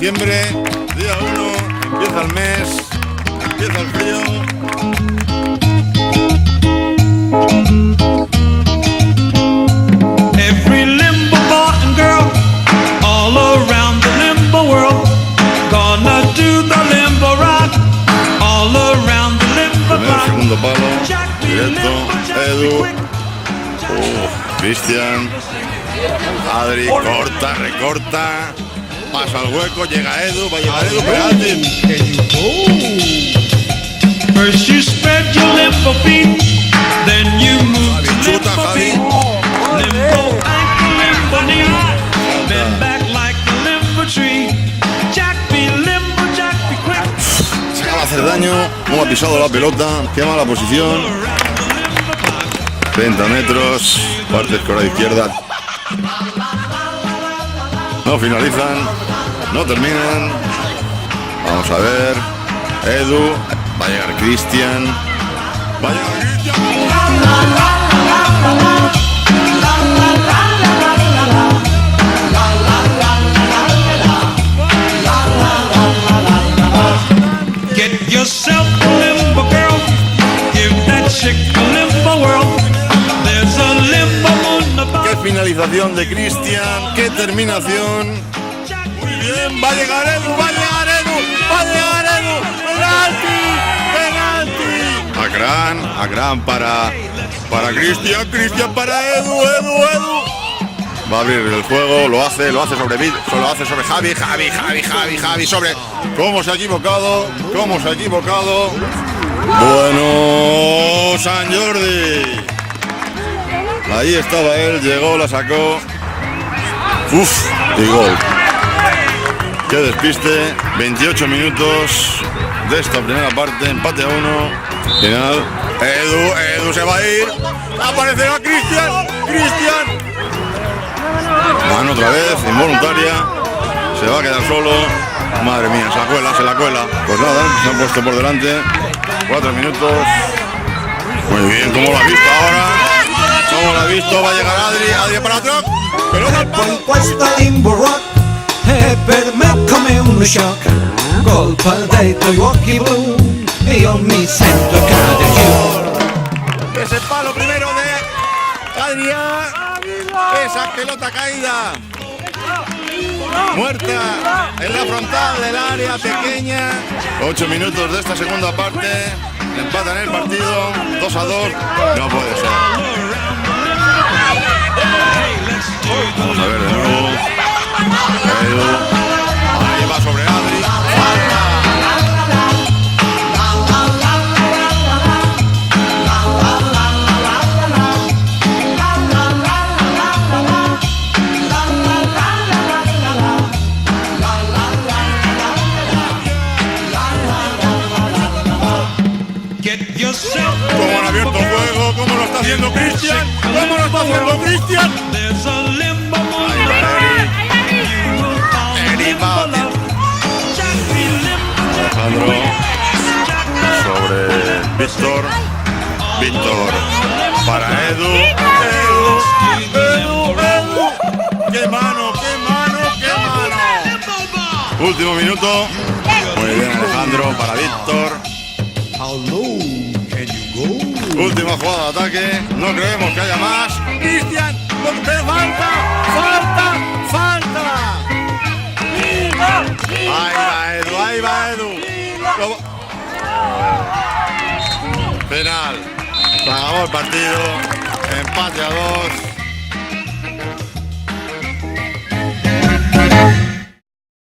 diciembre, día 1, empieza el mes, empieza el frío. Every limbo boy and girl all around the limbo world gonna do the limbo rock all around the limbo Primer, rock. segundo palo, directo, Edu, Cristian, Adri, corta, recorta, pasa al hueco, llega Edu, va a llegar Edu, penalti. First you spread your limbo feet, then you move to Chuta, limbo Javi. feet. Limbo ankle, limbo knee, then back like the limbo tree. Jack be limbo, Jack be quick. Se acaba de hacer daño, no ha pisado la pelota, qué mala posición. 30 metros, parte escolar izquierda. No finalizan, no terminan. Vamos a ver. Edu, va a llegar Cristian. Va a llegar Cristian. Get yourself a limbo girl, give that chick a limbo world. There's a limbo moon above. Qué finalización de Cristian, qué terminación. Muy bien, va a llegar Edu, va a llegar Edu, va a llegar Edu. Penalti, penalti. Akran para Cristian, Cristian para Edu. Va a abrir el juego, lo hace sobre Javi, sobre. ¿Cómo se ha equivocado? Bueno, San Jordi. Ahí estaba él, llegó, la sacó. Uf, y gol. Qué despiste. 28 minutos de esta primera parte, empate a 1. Final. Edu se va a ir. Aparecerá Cristian. Mano otra vez, involuntaria. Se va a quedar solo. Madre mía, se la cuela. Pues nada, se han puesto por delante. 4 minutos. Muy bien, ¿cómo lo ha visto ahora? Va a llegar Adri para atrás. Pelota al palo. Poi questo limbo rock è per me come uno shock. Colpa dei tuoi occhi blu e io mi sento cadere giù. Ese palo primero de Adrián. Esa pelota caída. Muerta en la frontal del área pequeña. 8 minutos de esta segunda parte. Empatan el partido. 2-2. No puede ser. Vamos a ver de nuevo. Edu. Ahí va sobre Adri. Get yourself Cómo han abierto el juego, cómo lo está haciendo Cristian. There's a limbo moon Ahí va Eri va. Jack be limbo. Alejandro sobre Víctor para Edu. ¡Qué mano! Último minuto. Muy bien, Alejandro para Víctor. Última jugada de ataque. No creemos que haya más. Cristian, falta. Ahí va Edu. Final. Se acabó el partido. Empate a 2.